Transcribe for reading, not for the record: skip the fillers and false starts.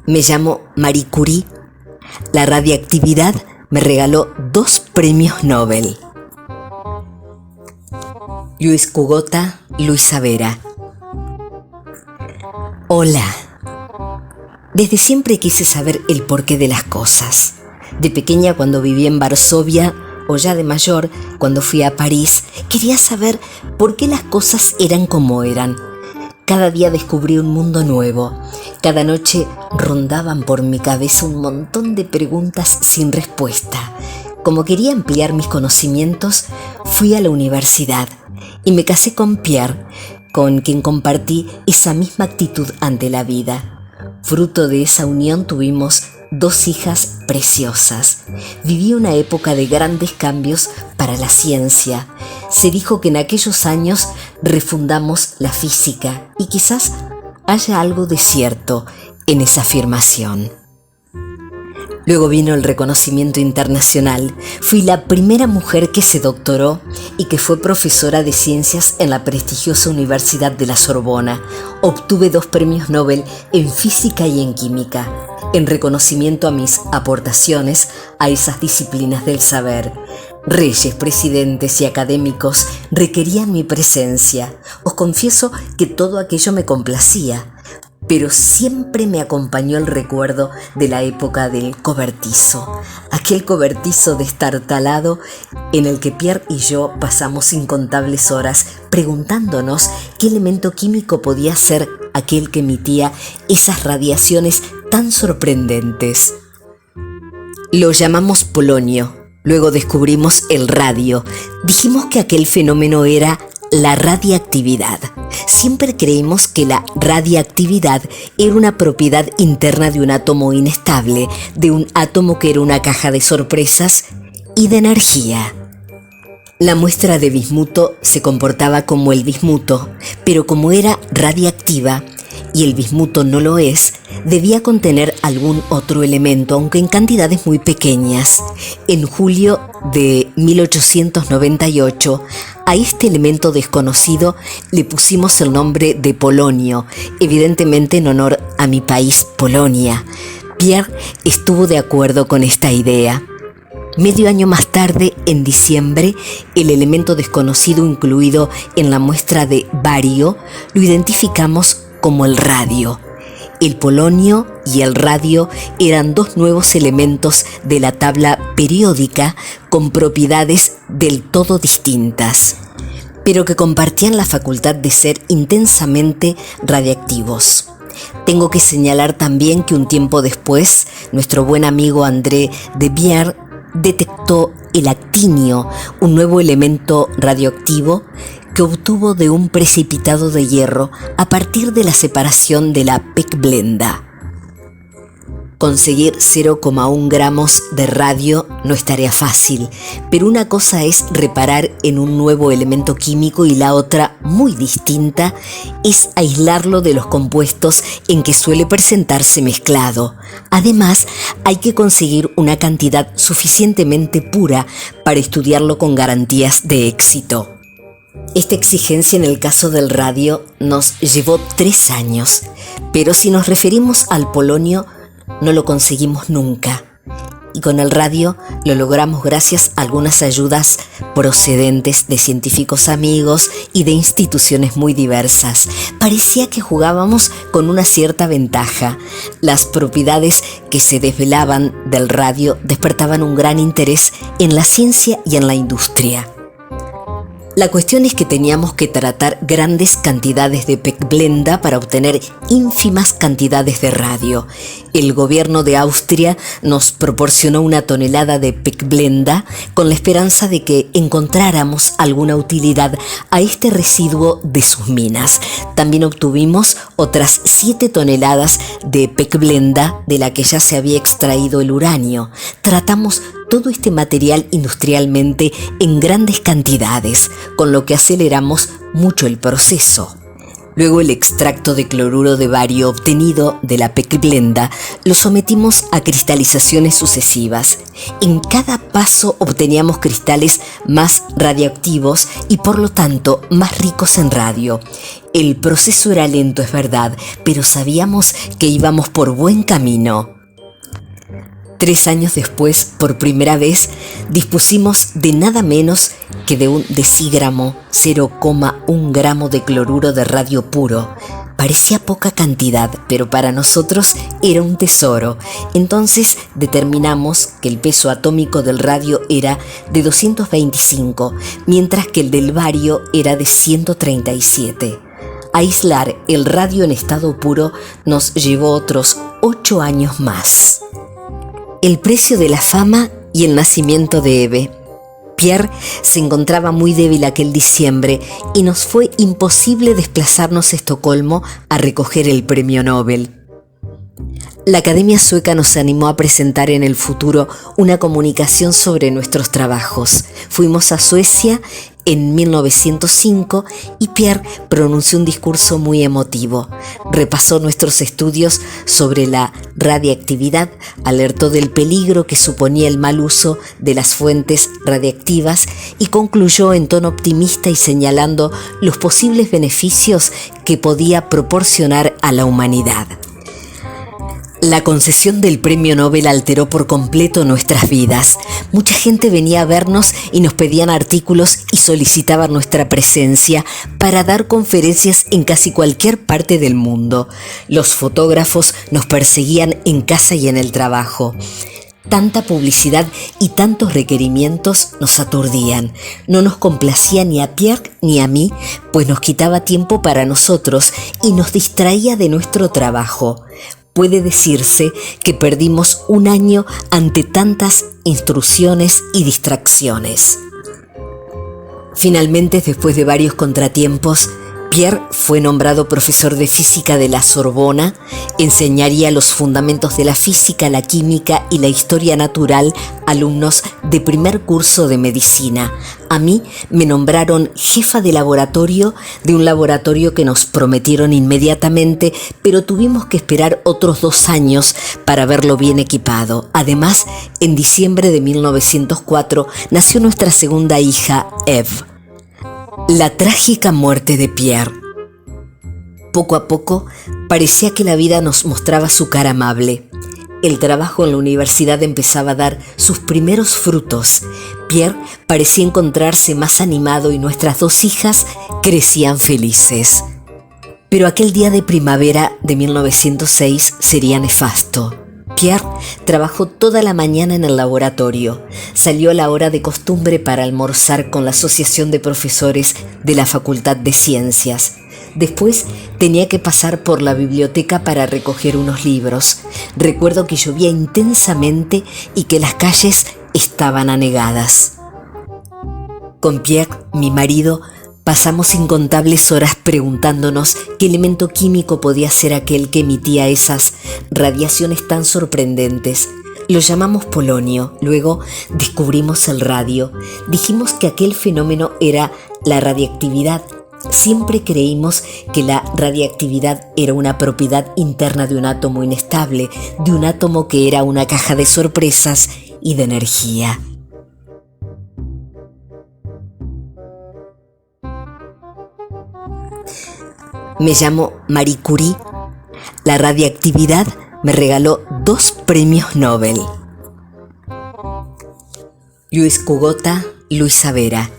Me llamo Marie Curie. La radiactividad me regaló 2 premios Nobel. Luis Cugota, Luisa Vera. Hola. Desde siempre quise saber el porqué de las cosas. De pequeña, cuando viví en Varsovia, o ya de mayor, cuando fui a París, quería saber por qué las cosas eran como eran. Cada día descubrí un mundo nuevo. Cada noche rondaban por mi cabeza un montón de preguntas sin respuesta. Como quería ampliar mis conocimientos, fui a la universidad y me casé con Pierre, con quien compartí esa misma actitud ante la vida. Fruto de esa unión tuvimos 2 hijas preciosas. Viví una época de grandes cambios para la ciencia. Se dijo que en aquellos años refundamos la física y quizás haya algo de cierto en esa afirmación. Luego vino el reconocimiento internacional. Fui la primera mujer que se doctoró y que fue profesora de ciencias en la prestigiosa Universidad de la Sorbona. Obtuve 2 premios Nobel en física y en química, en reconocimiento a mis aportaciones a esas disciplinas del saber. Reyes, presidentes y académicos requerían mi presencia. Os confieso que todo aquello me complacía, pero siempre me acompañó el recuerdo de la época del cobertizo, aquel cobertizo destartalado en el que Pierre y yo pasamos incontables horas preguntándonos qué elemento químico podía ser aquel que emitía esas radiaciones tan sorprendentes. Lo llamamos polonio, luego descubrimos el radio, dijimos que aquel fenómeno era la radiactividad. Siempre creímos que la radiactividad era una propiedad interna de un átomo inestable, de un átomo que era una caja de sorpresas y de energía. La muestra de bismuto se comportaba como el bismuto, pero como era radiactiva y el bismuto no lo es, debía contener algún otro elemento, aunque en cantidades muy pequeñas. En julio de 1898, a este elemento desconocido le pusimos el nombre de polonio, evidentemente en honor a mi país, Polonia. Pierre estuvo de acuerdo con esta idea. Medio año más tarde, en diciembre, el elemento desconocido incluido en la muestra de bario lo identificamos como el radio. El polonio y el radio eran 2 nuevos elementos de la tabla periódica con propiedades del todo distintas, pero que compartían la facultad de ser intensamente radiactivos. Tengo que señalar también que un tiempo después, nuestro buen amigo André Debier detectó el actinio, un nuevo elemento radioactivo que obtuvo de un precipitado de hierro a partir de la separación de la pecblenda. Conseguir 0,1 gramos de radio no es tarea fácil, pero una cosa es reparar en un nuevo elemento químico y la otra, muy distinta, es aislarlo de los compuestos en que suele presentarse mezclado. Además, hay que conseguir una cantidad suficientemente pura para estudiarlo con garantías de éxito. Esta exigencia en el caso del radio nos llevó 3 años, pero si nos referimos al polonio, no lo conseguimos nunca. Y con el radio lo logramos gracias a algunas ayudas procedentes de científicos amigos y de instituciones muy diversas. Parecía que jugábamos con una cierta ventaja. Las propiedades que se desvelaban del radio despertaban un gran interés en la ciencia y en la industria. La cuestión es que teníamos que tratar grandes cantidades de pecblenda para obtener ínfimas cantidades de radio. El gobierno de Austria nos proporcionó 1 tonelada de pecblenda con la esperanza de que encontráramos alguna utilidad a este residuo de sus minas. También obtuvimos otras 7 toneladas de pecblenda de la que ya se había extraído el uranio. Tratamos todo este material industrialmente en grandes cantidades, con lo que aceleramos mucho el proceso. Luego el extracto de cloruro de bario obtenido de la pecblenda lo sometimos a cristalizaciones sucesivas. En cada paso obteníamos cristales más radioactivos y por lo tanto más ricos en radio. El proceso era lento, es verdad, pero sabíamos que íbamos por buen camino. 3 años después, por primera vez, dispusimos de nada menos que de un decígramo, 0,1 gramo de cloruro de radio puro. Parecía poca cantidad, pero para nosotros era un tesoro. Entonces determinamos que el peso atómico del radio era de 225, mientras que el del bario era de 137. Aislar el radio en estado puro nos llevó otros 8 años más. El precio de la fama y el nacimiento de Eve. Pierre se encontraba muy débil aquel diciembre y nos fue imposible desplazarnos a Estocolmo a recoger el premio Nobel. La Academia Sueca nos animó a presentar en el futuro una comunicación sobre nuestros trabajos. Fuimos a Suecia en 1905 y Pierre pronunció un discurso muy emotivo. Repasó nuestros estudios sobre la radiactividad, alertó del peligro que suponía el mal uso de las fuentes radiactivas y concluyó en tono optimista y señalando los posibles beneficios que podía proporcionar a la humanidad. La concesión del premio Nobel alteró por completo nuestras vidas. Mucha gente venía a vernos y nos pedían artículos y solicitaban nuestra presencia para dar conferencias en casi cualquier parte del mundo. Los fotógrafos nos perseguían en casa y en el trabajo. Tanta publicidad y tantos requerimientos nos aturdían. No nos complacía ni a Pierre ni a mí, pues nos quitaba tiempo para nosotros y nos distraía de nuestro trabajo. Puede decirse que perdimos un año ante tantas instrucciones y distracciones. Finalmente, después de varios contratiempos, Pierre fue nombrado profesor de física de la Sorbona, enseñaría los fundamentos de la física, la química y la historia natural a alumnos de primer curso de medicina. A mí me nombraron jefa de laboratorio de un laboratorio que nos prometieron inmediatamente, pero tuvimos que esperar otros 2 años para verlo bien equipado. Además, en diciembre de 1904 nació nuestra segunda hija, Eve. La trágica muerte de Pierre. Poco a poco, parecía que la vida nos mostraba su cara amable. El trabajo en la universidad empezaba a dar sus primeros frutos. Pierre parecía encontrarse más animado y nuestras 2 hijas crecían felices. Pero aquel día de primavera de 1906 sería nefasto. Pierre trabajó toda la mañana en el laboratorio. Salió a la hora de costumbre para almorzar con la Asociación de Profesores de la Facultad de Ciencias. Después tenía que pasar por la biblioteca para recoger unos libros. Recuerdo que llovía intensamente y que las calles estaban anegadas. Con Pierre, mi marido, pasamos incontables horas preguntándonos qué elemento químico podía ser aquel que emitía esas radiaciones tan sorprendentes. Lo llamamos polonio. Luego descubrimos el radio. Dijimos que aquel fenómeno era la radiactividad. Siempre creímos que la radiactividad era una propiedad interna de un átomo inestable, de un átomo que era una caja de sorpresas y de energía. Me llamo Marie Curie. La radiactividad me regaló 2 premios Nobel. Luis Cugota, Luisa Vera.